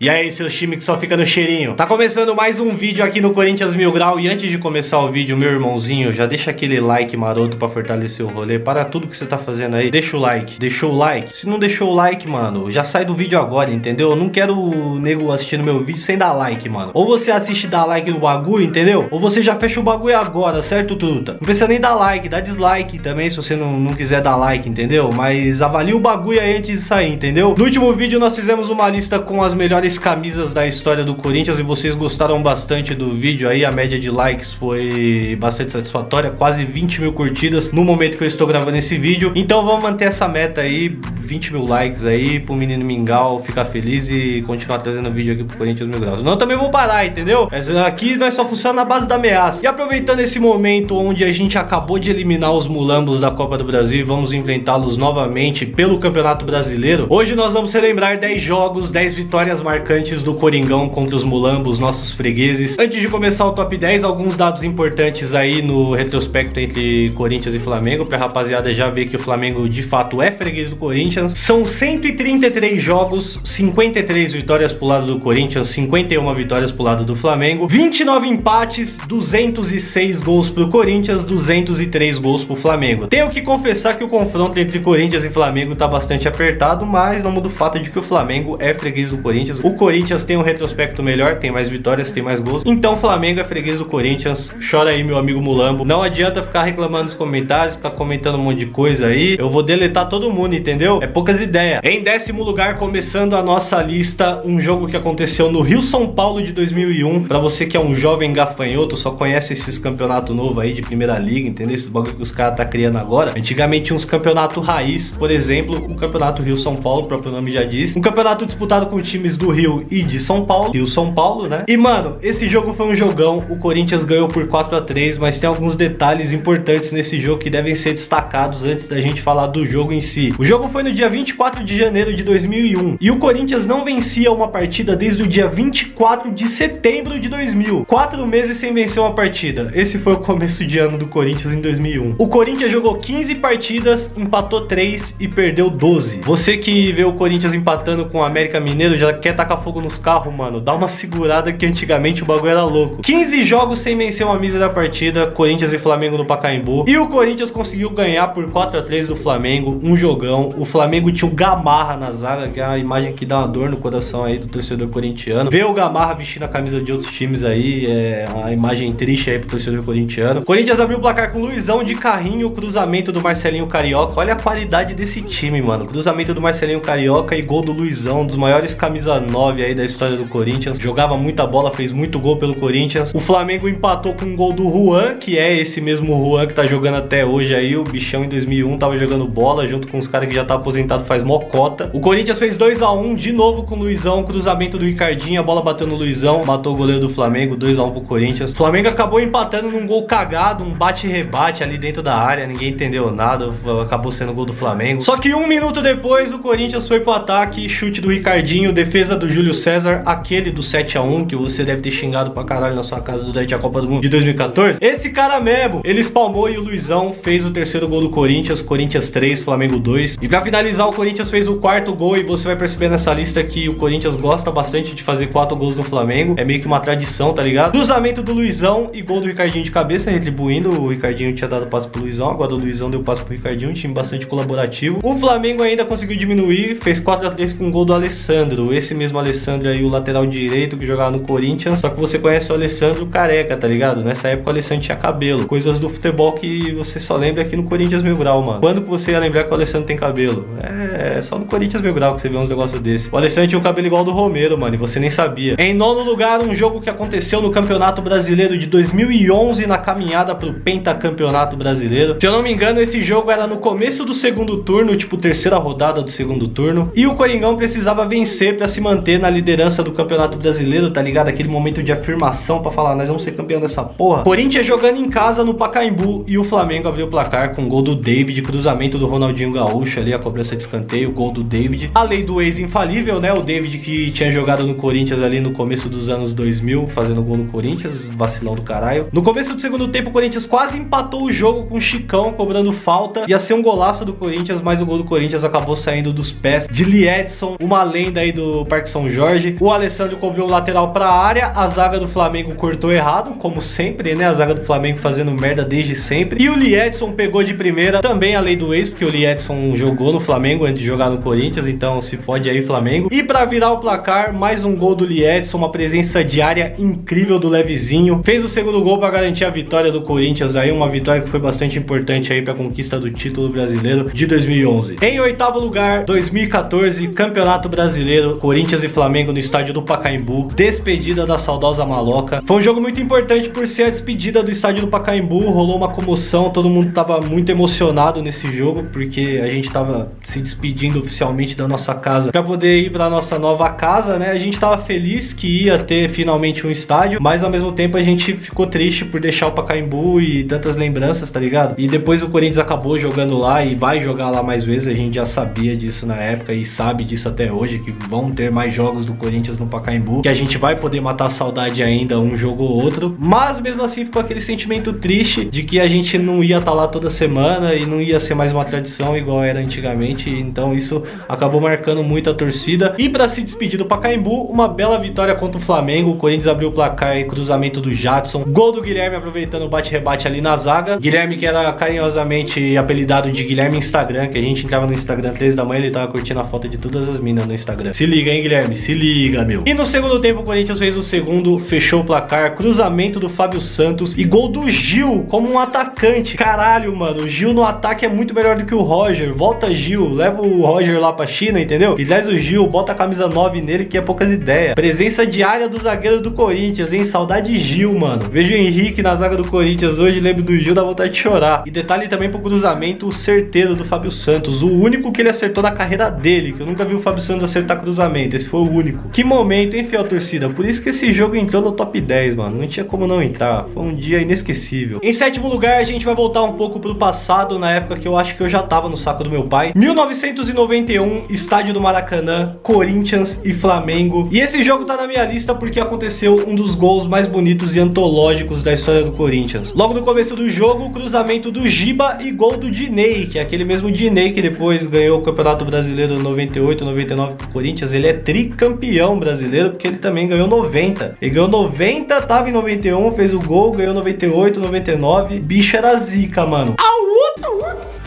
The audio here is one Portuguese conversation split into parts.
E aí, seus times que só fica no cheirinho. Tá começando mais um vídeo aqui no Corinthians Mil Grau. E antes de começar o vídeo, meu irmãozinho, já deixa aquele like maroto pra fortalecer o rolê. Para tudo que você tá fazendo aí, deixa o like. Deixou o like? Se não deixou o like, mano, já sai do vídeo agora, entendeu? Eu não quero o nego assistindo meu vídeo sem dar like, mano. Ou você assiste e dá like no bagulho, entendeu? Ou você já fecha o bagulho agora, certo, truta? Não precisa nem dar like, dá dislike também se você não quiser dar like, entendeu? Mas avalia o bagulho aí antes de sair, entendeu? No último vídeo nós fizemos uma lista com as melhores camisas da história do Corinthians e vocês gostaram bastante do vídeo aí. A média de likes foi bastante satisfatória, quase 20 mil curtidas no momento que eu estou gravando esse vídeo. Então vamos manter essa meta aí, 20 mil likes aí, pro menino Mingau ficar feliz e continuar trazendo vídeo aqui pro Corinthians Mil Graus. Senão eu também vou parar, entendeu? Mas aqui nós só funciona na base da ameaça. E aproveitando esse momento onde a gente acabou de eliminar os mulambos da Copa do Brasil e vamos enfrentá-los novamente pelo Campeonato Brasileiro, hoje nós vamos relembrar 10 jogos, 10 vitórias marcantes do Coringão contra os mulambos, nossos fregueses. Antes de começar o top 10, alguns dados importantes aí no retrospecto entre Corinthians e Flamengo, pra rapaziada já ver que o Flamengo de fato é freguês do Corinthians. São 133 jogos, 53 vitórias pro lado do Corinthians, 51 vitórias pro lado do Flamengo, 29 empates, 206 gols pro Corinthians, 203 gols pro Flamengo. Tenho que confessar que o confronto entre Corinthians e Flamengo tá bastante apertado, mas não muda o fato de que o Flamengo é freguês do Corinthians. O Corinthians tem um retrospecto melhor, tem mais vitórias, tem mais gols. Então o Flamengo é freguês do Corinthians. Chora aí, meu amigo Mulambo. Não adianta ficar reclamando nos comentários, ficar comentando um monte de coisa aí. Eu vou deletar todo mundo, entendeu? É poucas ideias. Em 10º lugar, começando a nossa lista, um jogo que aconteceu no Rio São Paulo de 2001. Pra você que é um jovem gafanhoto, só conhece esses campeonatos novos aí de primeira liga, entendeu? Esses bagulho que os caras tá criando agora. Antigamente tinha uns campeonatos raiz, por exemplo, o campeonato Rio São Paulo, o próprio nome já diz. Um campeonato disputado com times do Rio e de São Paulo. Rio São Paulo, né? E mano, esse jogo foi um jogão. O Corinthians ganhou por 4-3, mas tem alguns detalhes importantes nesse jogo que devem ser destacados antes da gente falar do jogo em si. O jogo foi no dia 24 de janeiro de 2001 e o Corinthians não vencia uma partida desde o dia 24 de setembro de 2000. 4 meses sem vencer uma partida. Esse foi o começo de ano do Corinthians em 2001. O Corinthians jogou 15 partidas, empatou 3 e perdeu 12. Você que vê o Corinthians empatando com o América Mineiro já quer tacar fogo nos carros, mano. Dá uma segurada que antigamente o bagulho era louco. 15 jogos sem vencer uma mísera partida, Corinthians e Flamengo no Pacaembu. E o Corinthians conseguiu ganhar por 4-3 do Flamengo, um jogão. O Flamengo tinha o Gamarra na zaga, que é a imagem que dá uma dor no coração aí do torcedor corintiano. Ver o Gamarra vestindo a camisa de outros times aí é uma imagem triste aí pro torcedor corintiano. Corinthians abriu o placar com Luizão de carrinho, cruzamento do Marcelinho Carioca. Olha a qualidade desse time, mano. Cruzamento do Marcelinho Carioca e gol do Luizão, um dos maiores camisa 9 aí da história do Corinthians. Jogava muita bola, fez muito gol pelo Corinthians. O Flamengo empatou com um gol do Juan, que é esse mesmo Juan que tá jogando até hoje aí. O bichão em 2001 tava jogando bola junto com os caras que já tá aposentado faz mocota. O Corinthians fez 2-1 de novo com o Luizão, cruzamento do Ricardinho, a bola bateu no Luizão, matou o goleiro do Flamengo, 2-1 pro Corinthians. O Flamengo acabou empatando num gol cagado, um bate-rebate ali dentro da área, ninguém entendeu nada, acabou sendo gol do Flamengo. Só que 1 minuto depois o Corinthians foi pro ataque, chute do Ricardinho, defesa do Júlio César, aquele do 7-1 que você deve ter xingado pra caralho na sua casa durante a Copa do Mundo de 2014. Esse cara mesmo, ele espalmou e o Luizão fez o terceiro gol do Corinthians, Corinthians 3, Flamengo 2. E pra finalizar, o Corinthians fez o 4º gol e você vai perceber nessa lista que o Corinthians gosta bastante de fazer 4 gols no Flamengo, é meio que uma tradição, tá ligado? Cruzamento do Luizão e gol do Ricardinho de cabeça, retribuindo. O Ricardinho tinha dado passe pro Luizão, agora o Luizão deu passe pro Ricardinho, um time bastante colaborativo. O Flamengo ainda conseguiu diminuir, fez 4-3 com o gol do Alessandro, esse mesmo Alessandro aí, o lateral direito que jogava no Corinthians, só que você conhece o Alessandro careca, tá ligado? Nessa época o Alessandro tinha cabelo, coisas do futebol que você só lembra aqui no Corinthians Mil Grau, mano. Quando que você ia lembrar que o Alessandro tem cabelo? É só no Corinthians Mil Grau que você vê uns negócios desses. O Alessandro tinha um cabelo igual ao do Romero, mano, e você nem sabia. Em 9º lugar, um jogo que aconteceu no Campeonato Brasileiro de 2011 na caminhada pro Pentacampeonato Brasileiro. Se eu não me engano, esse jogo era no começo do 2º turno, tipo terceira rodada do 2º turno, e o Coringão precisava vencer pra se manter na liderança do Campeonato Brasileiro, tá ligado? Aquele momento de afirmação pra falar, nós vamos ser campeão dessa porra. Corinthians jogando em casa no Pacaembu e o Flamengo abriu o placar com gol do David, cruzamento do Ronaldinho Gaúcho ali, a cobrança de escanteio, gol do David. A lei do ex infalível, né? O David que tinha jogado no Corinthians ali no começo dos anos 2000, fazendo gol no Corinthians, vacilão do caralho. No começo do 2º tempo, o Corinthians quase empatou o jogo com o Chicão cobrando falta. Ia ser um golaço do Corinthians, mas o gol do Corinthians acabou saindo dos pés de Lee Edson, uma lenda aí do Parque Jefferson Jorge. O Alessandro cobrou o lateral pra área. A zaga do Flamengo cortou errado, como sempre, né? A zaga do Flamengo fazendo merda desde sempre. E o Liedson pegou de primeira, também a lei do ex, porque o Liedson jogou no Flamengo antes de jogar no Corinthians, então se fode aí, Flamengo. E pra virar o placar, mais um gol do Liedson, uma presença de área incrível do Levezinho. Fez o segundo gol pra garantir a vitória do Corinthians aí, uma vitória que foi bastante importante aí pra conquista do título brasileiro de 2011. Em oitavo lugar, 2014, Campeonato Brasileiro, Corinthians e Flamengo no estádio do Pacaembu, despedida da saudosa Maloca. Foi um jogo muito importante por ser a despedida do estádio do Pacaembu, rolou uma comoção, todo mundo tava muito emocionado nesse jogo, porque a gente tava se despedindo oficialmente da nossa casa pra poder ir pra nossa nova casa, né? A gente tava feliz que ia ter finalmente um estádio, mas ao mesmo tempo a gente ficou triste por deixar o Pacaembu e tantas lembranças, tá ligado? E depois o Corinthians acabou jogando lá e vai jogar lá mais vezes, a gente já sabia disso na época e sabe disso até hoje, que vão ter mais jogos do Corinthians no Pacaembu, que a gente vai poder matar a saudade ainda um jogo ou outro, mas mesmo assim ficou aquele sentimento triste de que a gente não ia estar lá toda semana e não ia ser mais uma tradição igual era antigamente, então isso acabou marcando muito a torcida. E para se despedir do Pacaembu, uma bela vitória contra o Flamengo, o Corinthians abriu o placar e cruzamento do Jadson, gol do Guilherme aproveitando o bate-rebate ali na zaga. Guilherme, que era carinhosamente apelidado de Guilherme Instagram, que a gente entrava no Instagram 3 da manhã, ele tava curtindo a foto de todas as minas no Instagram. Se liga, hein, Guilherme? Se liga, meu. E no segundo tempo, o Corinthians fez o segundo, fechou o placar, cruzamento do Fábio Santos e gol do Gil, como um atacante. Caralho, mano, o Gil no ataque é muito melhor do que o Roger. Volta, Gil, leva o Roger lá pra China, entendeu? E traz o Gil, bota a camisa 9 nele, que é poucas ideias. Presença diária do zagueiro do Corinthians, hein? Saudade de Gil, mano. Vejo o Henrique na zaga do Corinthians hoje, lembro do Gil, dá vontade de chorar. E detalhe também pro cruzamento certeiro do Fábio Santos, o único que ele acertou na carreira dele, que eu nunca vi o Fábio Santos acertar cruzamento, esse foi o único. Que momento, hein, fiel torcida? Por isso que esse jogo entrou no top 10, mano. Não tinha como não entrar, foi um dia inesquecível. Em sétimo lugar, a gente vai voltar um pouco pro passado, na época que eu acho que eu já tava no saco do meu pai. 1991, estádio do Maracanã, Corinthians e Flamengo. E esse jogo tá na minha lista porque aconteceu um dos gols mais bonitos e antológicos da história do Corinthians. Logo no começo do jogo, o cruzamento do Giba e gol do Diney, que é aquele mesmo Diney que depois ganhou o Campeonato Brasileiro 98, 99 pro Corinthians. Ele é tricampeão brasileiro porque ele também ganhou 90. Ele ganhou 90, tava em 91, fez o gol, ganhou 98, 99. Bicho era zica, mano.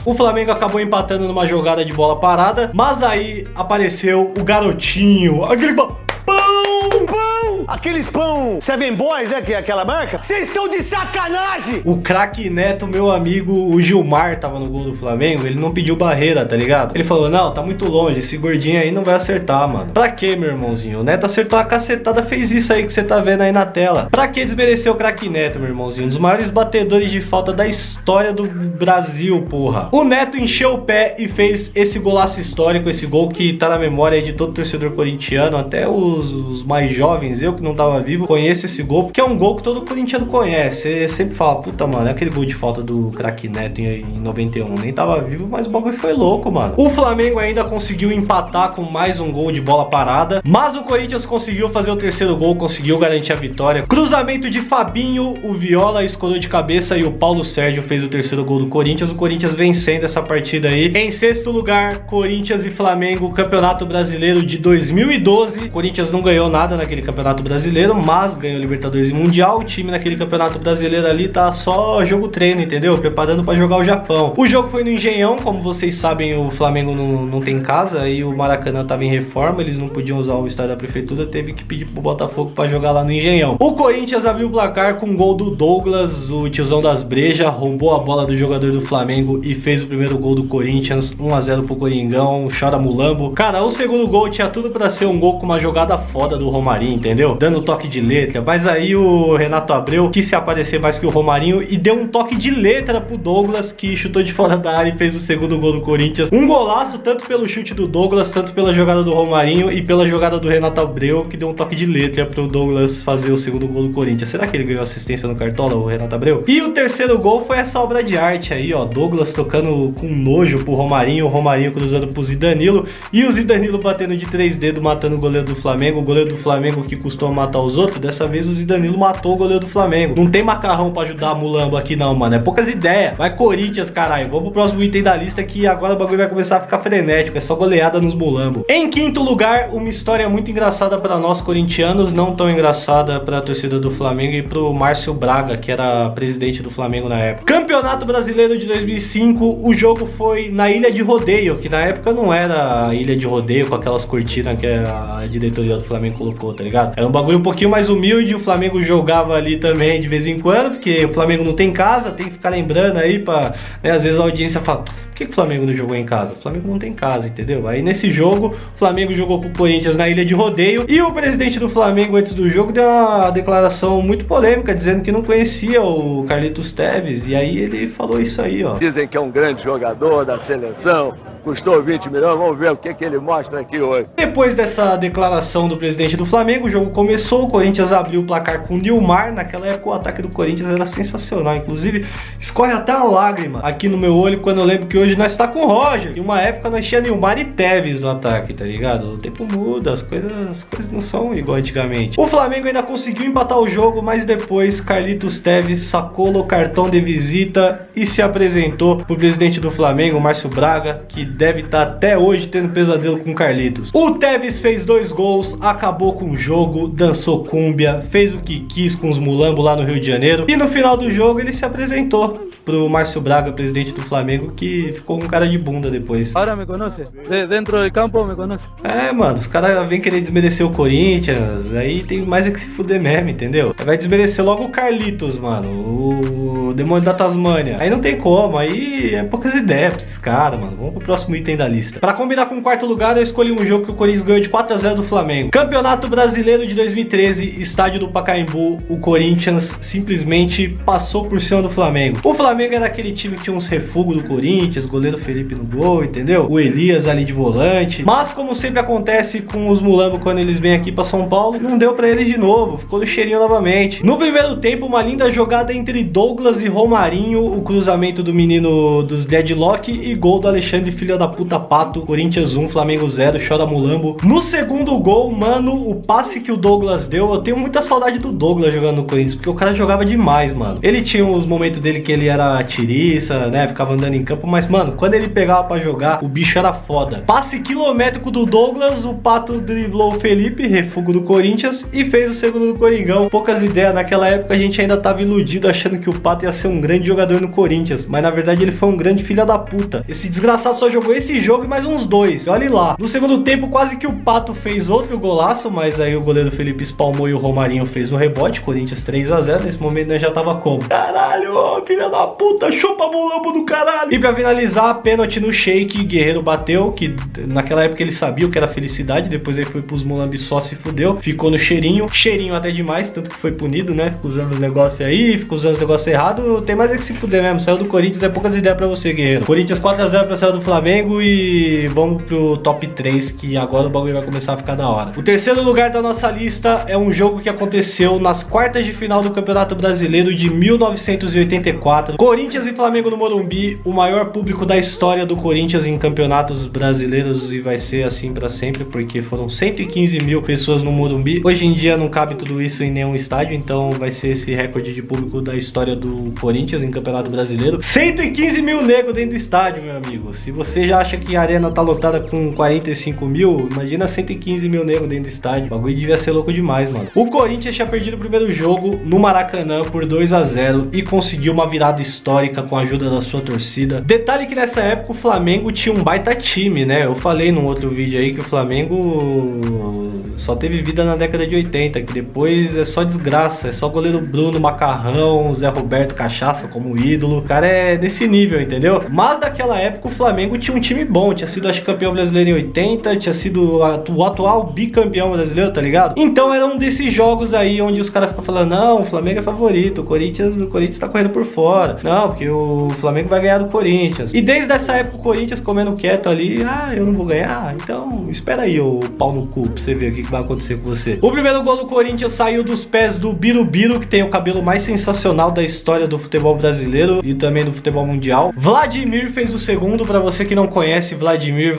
O Flamengo acabou empatando numa jogada de bola parada, mas aí apareceu o garotinho, aquele pão! Aqueles pão Seven Boys, né, que é aquela marca? Vocês estão de sacanagem! O craque Neto, meu amigo, o Gilmar, tava no gol do Flamengo, ele não pediu barreira, tá ligado? Ele falou, não, tá muito longe, esse gordinho aí não vai acertar, mano. Pra quê, meu irmãozinho? O Neto acertou a cacetada, fez isso aí que você tá vendo aí na tela. Pra que desmerecer o craque Neto, meu irmãozinho? Um dos maiores batedores de falta da história do Brasil, porra. O Neto encheu o pé e fez esse golaço histórico, esse gol que tá na memória aí de todo torcedor corintiano, até os mais jovens, eu que não tava vivo, conheço esse gol, porque é um gol que todo corintiano conhece. Você sempre fala, puta, mano, é aquele gol de falta do craque Neto em 91. Nem tava vivo, mas o bagulho foi louco, mano. O Flamengo ainda conseguiu empatar com mais um gol de bola parada, mas o Corinthians conseguiu fazer o terceiro gol, conseguiu garantir a vitória. Cruzamento de Fabinho, o Viola escorou de cabeça e o Paulo Sérgio fez o terceiro gol do Corinthians. O Corinthians vencendo essa partida aí. Em sexto lugar, Corinthians e Flamengo, Campeonato Brasileiro de 2012. O Corinthians não ganhou nada naquele Campeonato Brasileiro, mas ganhou Libertadores e Mundial. O time naquele Campeonato Brasileiro ali tá só jogo treino, entendeu? Preparando pra jogar o Japão. O jogo foi no Engenhão, como vocês sabem, o Flamengo não tem casa e o Maracanã tava em reforma, eles não podiam usar o estádio da prefeitura, teve que pedir pro Botafogo pra jogar lá no Engenhão. O Corinthians abriu o placar com um gol do Douglas, o tiozão das brejas, roubou a bola do jogador do Flamengo e fez o primeiro gol do Corinthians, 1-0 pro Coringão, chora mulambo. Cara, o segundo gol tinha tudo pra ser um gol com uma jogada foda do Romarinho, entendeu? Dando toque de letra, mas aí o Renato Abreu quis se aparecer mais que o Romarinho e deu um toque de letra pro Douglas, que chutou de fora da área e fez o segundo gol do Corinthians. Um golaço tanto pelo chute do Douglas, tanto pela jogada do Romarinho e pela jogada do Renato Abreu, que deu um toque de letra pro Douglas fazer o segundo gol do Corinthians. Será que ele ganhou assistência no Cartola, o Renato Abreu? E o terceiro gol foi essa obra de arte aí, ó, Douglas tocando com nojo pro Romarinho, o Romarinho cruzando pro Zidanilo e o Zidanilo batendo de 3 dedos, matando o goleiro do Flamengo que custou matar os outros, dessa vez o Zidanilo matou o goleiro do Flamengo. Não tem macarrão pra ajudar a Mulambo aqui não, mano. É poucas ideias. Vai Corinthians, caralho. Vamos pro próximo item da lista que agora o bagulho vai começar a ficar frenético. É só goleada nos Mulambo. Em quinto lugar, uma história muito engraçada pra nós corintianos, não tão engraçada pra torcida do Flamengo e pro Márcio Braga, que era presidente do Flamengo na época. Campeonato Brasileiro de 2005, o jogo foi na Ilha de Rodeio, que na época não era a Ilha de Rodeio com aquelas cortinas que a diretoria do Flamengo colocou, tá ligado? Era um bagulho um pouquinho mais humilde, o Flamengo jogava ali também de vez em quando, porque o Flamengo não tem casa, tem que ficar lembrando aí pra... né, às vezes a audiência fala, por que o Flamengo não jogou em casa? O Flamengo não tem casa, entendeu? Aí nesse jogo, o Flamengo jogou pro Corinthians na Ilha de Rodeio e o presidente do Flamengo antes do jogo deu uma declaração muito polêmica, dizendo que não conhecia o Carlitos Tevez, e aí ele falou isso aí, ó. Dizem que é um grande jogador da seleção, custou 20 milhões, vamos ver o que ele mostra aqui hoje. Depois dessa declaração do presidente do Flamengo, o jogo começou, o Corinthians abriu o placar com o Nilmar. Naquela época o ataque do Corinthians era sensacional, inclusive escorre até a lágrima aqui no meu olho quando eu lembro que hoje nós tá com o Roger. Em uma época nós tinha Nilmar e Tevez no ataque, tá ligado? O tempo muda, as coisas não são igual antigamente. O Flamengo ainda conseguiu empatar o jogo, mas depois Carlitos Tevez sacou o cartão de visita e se apresentou pro presidente do Flamengo, Márcio Braga, que deve estar até hoje tendo pesadelo com Carlitos. O Tevez fez 2 gols, acabou com o jogo, dançou cúmbia, fez o que quis com os mulambos lá no Rio de Janeiro e no final do jogo ele se apresentou pro Márcio Braga, presidente do Flamengo, que ficou com cara de bunda depois. Agora me conhece? Dentro do campo me conhece? É, mano, os caras vêm querer desmerecer o Corinthians, aí tem mais é que se fuder mesmo, entendeu? Vai desmerecer logo o Carlitos, mano, o demônio da Tasmânia. Aí não tem como, aí é poucas ideias pra esses caras, mano. Vamos pro próximo item da lista. Pra combinar com o quarto lugar, eu escolhi um jogo que o Corinthians ganhou de 4-0 do Flamengo. Campeonato Brasileiro de 2013, estádio do Pacaembu, o Corinthians simplesmente passou por cima do Flamengo. O Flamengo era aquele time que tinha uns refugos do Corinthians, goleiro Felipe no gol, entendeu? O Elias ali de volante. Mas como sempre acontece com os mulambos quando eles vêm aqui pra São Paulo, não deu pra eles de novo, ficou no cheirinho novamente. No primeiro tempo, uma linda jogada entre Douglas e Romarinho, o cruzamento do menino dos Deadlock e gol do Alexandre, filho da puta Pato. Corinthians 1, Flamengo 0, chora mulambo. No segundo gol, mano, o passe que o Douglas deu, eu tenho muita saudade do Douglas jogando no Corinthians, porque o cara jogava demais, mano. Ele tinha os momentos dele que ele era tiriça, né, ficava andando em campo, mas, mano, quando ele pegava pra jogar, o bicho era foda. Passe quilométrico do Douglas, o Pato driblou o Felipe, refugo do Corinthians, e fez o segundo do Coringão. Poucas ideias, naquela época a gente ainda tava iludido achando que o Pato ia ser um grande jogador no Corinthians, mas na verdade ele foi um grande filho da puta. Esse desgraçado só jogou esse jogo e mais uns 2, olha lá. No segundo tempo quase que o Pato fez outro golaço, mas aí o goleiro Felipe espalmou e o Romarinho fez um rebote. Corinthians 3-0, nesse momento nós já tava como? Caralho, filha da puta, chupa mulambo do caralho. E pra finalizar, pênalti no Sheik, Guerreiro bateu, que naquela época ele sabia o que era felicidade, depois ele foi pros mulambos só se fudeu, ficou no cheirinho até demais, tanto que foi punido, né, ficou usando os negócios aí, ficou usando os negócios errados, tem mais é que se fuder mesmo, saiu do Corinthians, é poucas ideias pra você, Guerreiro. Corinthians 4-0 pra sair do Flamengo e vamos pro top 3, que agora o bagulho vai começar a ficar da hora. O terceiro lugar da nossa lista é um jogo que aconteceu nas quartas de final do Campeonato Brasileiro de 1984. Corinthians e Flamengo no Morumbi, o maior público da história do Corinthians em campeonatos brasileiros, e vai ser assim pra sempre, porque foram 115 mil pessoas no Morumbi. Hoje em dia não cabe tudo isso em nenhum estádio, então vai ser esse recorde de público da história do Corinthians em Campeonato Brasileiro. 115 mil negros dentro do estádio, meu amigo. Se você já acha que a arena tá lotada com 45 mil, imagina 115 mil negros dentro do estádio. O bagulho devia ser louco demais, mano. O Corinthians tinha perdido o primeiro jogo no Maracanã por 2-0 e conseguiu uma virada histórica com a ajuda da sua torcida. Detalhe que nessa época o Flamengo tinha um baita time, né? Eu falei num outro vídeo aí que o Flamengo só teve vida na década de 80, que depois é só desgraça, é só goleiro Bruno, Macarrão, Zé Roberto, Cachaça como ídolo. O cara é desse nível, entendeu? Mas naquela época o Flamengo tinha um time bom, tinha sido, acho, campeão brasileiro em 80, tinha sido o atual bicampeão brasileiro, tá ligado? Então era um desses jogos aí onde os caras ficam falando, não, o Flamengo é favorito, o Corinthians tá correndo por fora, não, porque o Flamengo vai ganhar do Corinthians. E desde essa época o Corinthians comendo quieto ali, eu não vou ganhar, então espera aí, ô pau no cu, pra você ver o que vai acontecer com você. O primeiro gol do Corinthians saiu dos pés do Birubiru, que tem o cabelo mais sensacional da história do futebol brasileiro e também do futebol mundial. Vladimir fez o segundo. Pra você que não conhece Vladimir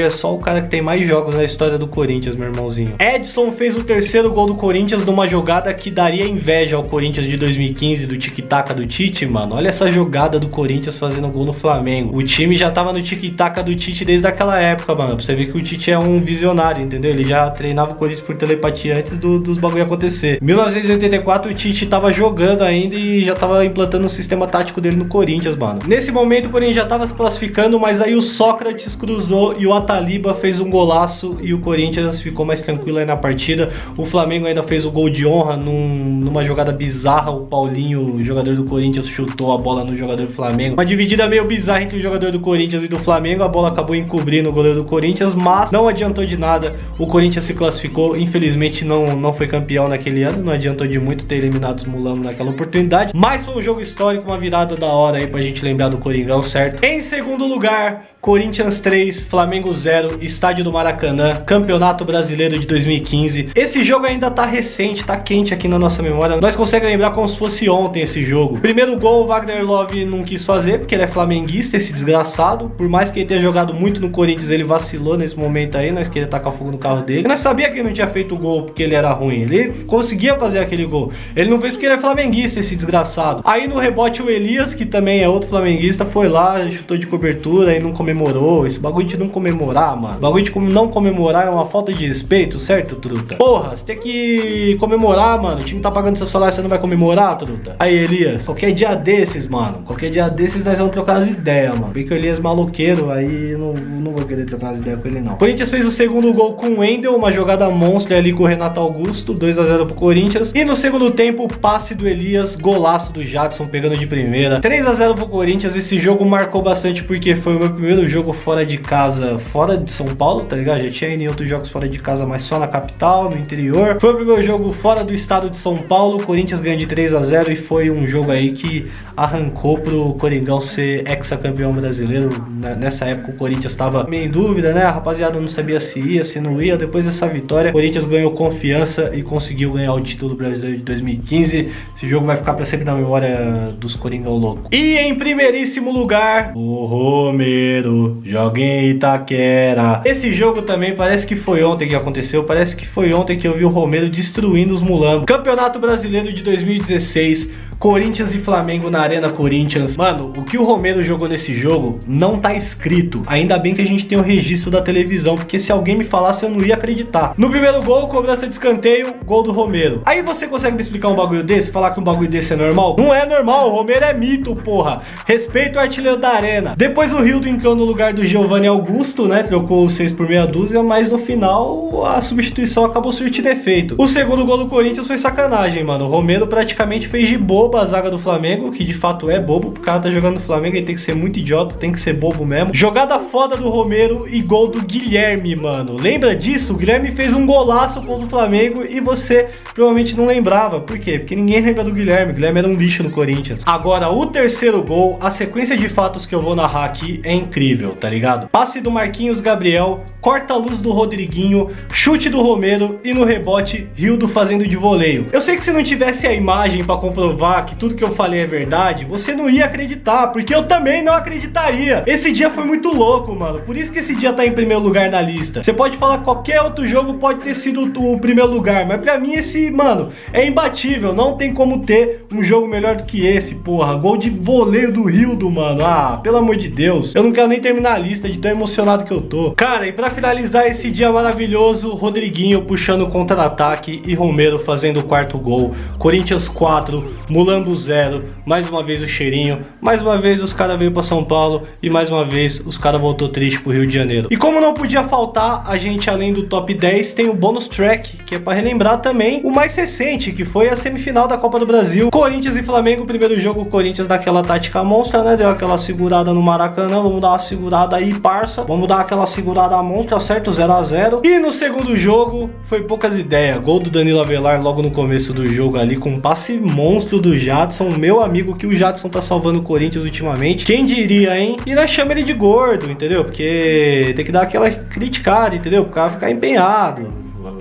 é só o cara que tem mais jogos na história do Corinthians, meu irmãozinho. Edson fez o terceiro gol do Corinthians numa jogada que daria inveja ao Corinthians de 2015, do tic-tac do Tite, mano. Olha essa jogada do Corinthians fazendo gol no Flamengo. O time já tava no tic-tac do Tite desde aquela época, mano. Pra você ver que o Tite é um visionário, entendeu? Ele já treinava o Corinthians por telepatia antes dos bagulho acontecer. Em 1984, o Tite tava jogando ainda e já tava implantando o sistema tático dele no Corinthians, mano. Nesse momento, o Corinthians já tava se classificando, mas aí o Sócrates cruzou e o Ataliba fez um golaço e o Corinthians ficou mais tranquilo aí na partida. O Flamengo ainda fez o gol de honra numa jogada bizarra. O Paulinho, o jogador do Corinthians, chutou a bola no jogador do Flamengo. Uma dividida meio bizarra entre o jogador do Corinthians e do Flamengo. A bola acabou encobrindo o goleiro do Corinthians, mas não adiantou de nada. O Corinthians se classificou. Infelizmente não foi campeão naquele ano. Não adiantou de muito ter eliminado os Mulambos naquela oportunidade. Mas foi um jogo histórico, uma virada da hora aí pra gente lembrar do Coringão, certo? Em segundo lugar, Corinthians 3, Flamengo 0, Estádio do Maracanã, Campeonato Brasileiro de 2015. Esse jogo ainda tá recente, tá quente aqui na nossa memória. Nós conseguimos lembrar como se fosse ontem esse jogo. Primeiro gol, o Wagner Love não quis fazer, porque ele é flamenguista, esse desgraçado. Por mais que ele tenha jogado muito no Corinthians, ele vacilou nesse momento aí. Nós queríamos tacar fogo no carro dele. Nós sabíamos que ele não tinha feito o gol porque ele era ruim. Ele conseguia fazer aquele gol. Ele não fez porque ele é flamenguista, esse desgraçado. Aí no rebote o Elias, que também é outro flamenguista, foi lá, chutou de cobertura e não comemorou. Esse bagulho de não comemorar, mano. O bagulho de não comemorar é uma falta de respeito, certo, truta? Porra, você tem que comemorar, mano. O time tá pagando seu salário, você não vai comemorar, truta? Aí, Elias, qualquer dia desses, mano. Qualquer dia desses nós vamos trocar as ideias, mano. Porque o Elias é maloqueiro, aí não vou querer trocar as ideias com ele, não. O Corinthians fez o segundo gol com o Wendel, uma jogada monstra ali com o Renato Augusto, 2-0 pro Corinthians. E no segundo tempo, o passe do Elias, golaço do Jadson pegando de primeira. 3-0 pro Corinthians. Esse jogo marcou bastante porque foi o meu primeiro jogo fora de casa, fora de São Paulo, tá ligado? Já tinha ido em outros jogos fora de casa, mas só na capital, no interior. Foi o primeiro jogo fora do estado de São Paulo. O Corinthians ganhou de 3-0 e foi um jogo aí que arrancou pro Coringão ser hexacampeão brasileiro. Nessa época o Corinthians tava meio em dúvida, né? A rapaziada não sabia se ia, se não ia. Depois dessa vitória, o Corinthians ganhou confiança e conseguiu ganhar o título brasileiro de 2015. Esse jogo vai ficar pra sempre na memória dos Coringão loucos. E em primeiríssimo lugar, o Romero joga em Itaquera. Esse jogo também parece que foi ontem que aconteceu. Parece que foi ontem que eu vi o Romero destruindo os mulambos. Campeonato Brasileiro de 2016. Corinthians e Flamengo na Arena Corinthians. Mano, o que o Romero jogou nesse jogo não tá escrito. Ainda bem que a gente tem o registro da televisão, porque se alguém me falasse eu não ia acreditar. No primeiro gol, cobrança de escanteio, gol do Romero. Aí você consegue me explicar um bagulho desse? Falar que um bagulho desse é normal? Não é normal, o Romero é mito, porra. Respeita o artilheiro da Arena. Depois o Rildo entrou no lugar do Giovanni Augusto, né? Trocou os 6 por meia dúzia, mas no final a substituição acabou surtindo efeito. O segundo gol do Corinthians foi sacanagem, mano. O Romero praticamente fez de bobo a zaga do Flamengo, que de fato é bobo. O cara tá jogando no Flamengo, ele tem que ser muito idiota, tem que ser bobo mesmo. Jogada foda do Romero e gol do Guilherme, mano. Lembra disso? O Guilherme fez um golaço contra o Flamengo e você provavelmente não lembrava. Por quê? Porque ninguém lembra do Guilherme. O Guilherme era um lixo no Corinthians. Agora, o terceiro gol, a sequência de fatos que eu vou narrar aqui é incrível, tá ligado? Passe do Marquinhos Gabriel, corta a luz do Rodriguinho, chute do Romero e no rebote, Rildo fazendo de voleio. Eu sei que se não tivesse a imagem pra comprovar que tudo que eu falei é verdade, você não ia acreditar, porque eu também não acreditaria. Esse dia foi muito louco, mano. Por isso que esse dia tá em primeiro lugar na lista. Você pode falar que qualquer outro jogo pode ter sido o primeiro lugar, mas pra mim esse, mano, é imbatível. Não tem como ter um jogo melhor do que esse, porra. Gol de voleio do Rildo, mano. Ah, pelo amor de Deus. Eu não quero nem terminar a lista de tão emocionado que eu tô. Cara, e pra finalizar esse dia maravilhoso, Rodriguinho puxando o contra-ataque e Romero fazendo o quarto gol. Corinthians 4, Mulambo 0, mais uma vez o cheirinho, mais uma vez os caras veio pra São Paulo e mais uma vez os caras voltou triste pro Rio de Janeiro. E como não podia faltar, a gente além do top 10 tem o bônus track, que é pra relembrar também o mais recente, que foi a semifinal da Copa do Brasil. Corinthians e Flamengo, primeiro jogo, o Corinthians daquela tática monstra, né, deu aquela segurada no Maracanã, vamos dar uma segurada aí, parça, vamos dar aquela segurada monstra, certo, 0-0. E no segundo jogo, foi poucas ideias, gol do Danilo Avelar logo no começo do jogo ali, com um passe monstro do Jadson, meu amigo, que o Jadson tá salvando o Corinthians ultimamente. Quem diria, hein? E nós chamamos ele de gordo, entendeu? Porque tem que dar aquela criticada, entendeu? Pro cara ficar empenhado.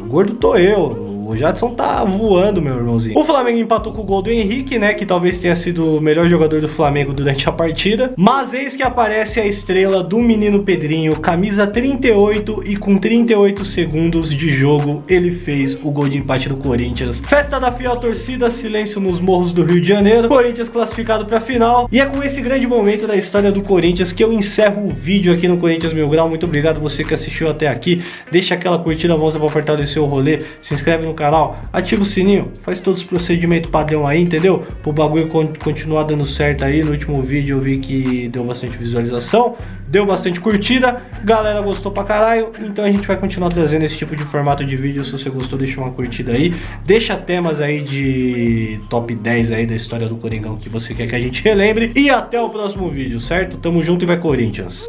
gordo tô eu. O Jadson tá voando, meu irmãozinho. O Flamengo empatou com o gol do Henrique, né? Que talvez tenha sido o melhor jogador do Flamengo durante a partida. Mas eis que aparece a estrela do menino Pedrinho, camisa 38, e com 38 segundos de jogo, ele fez o gol de empate do Corinthians. Festa da fiel torcida, silêncio nos morros do Rio de Janeiro. Corinthians classificado pra final. E é com esse grande momento da história do Corinthians que eu encerro o vídeo aqui no Corinthians Mil Grau. Muito obrigado você que assistiu até aqui. Deixa aquela curtida moça pra fortalecer o rolê. Se inscreve no canal, ativa o sininho, faz todos os procedimentos padrão aí, entendeu? Pro bagulho continuar dando certo aí. No último vídeo eu vi que deu bastante visualização, deu bastante curtida, galera gostou pra caralho, então a gente vai continuar trazendo esse tipo de formato de vídeo. Se você gostou, deixa uma curtida aí, deixa temas aí de top 10 aí da história do Coringão que você quer que a gente relembre, e até o próximo vídeo, certo? Tamo junto e vai Corinthians!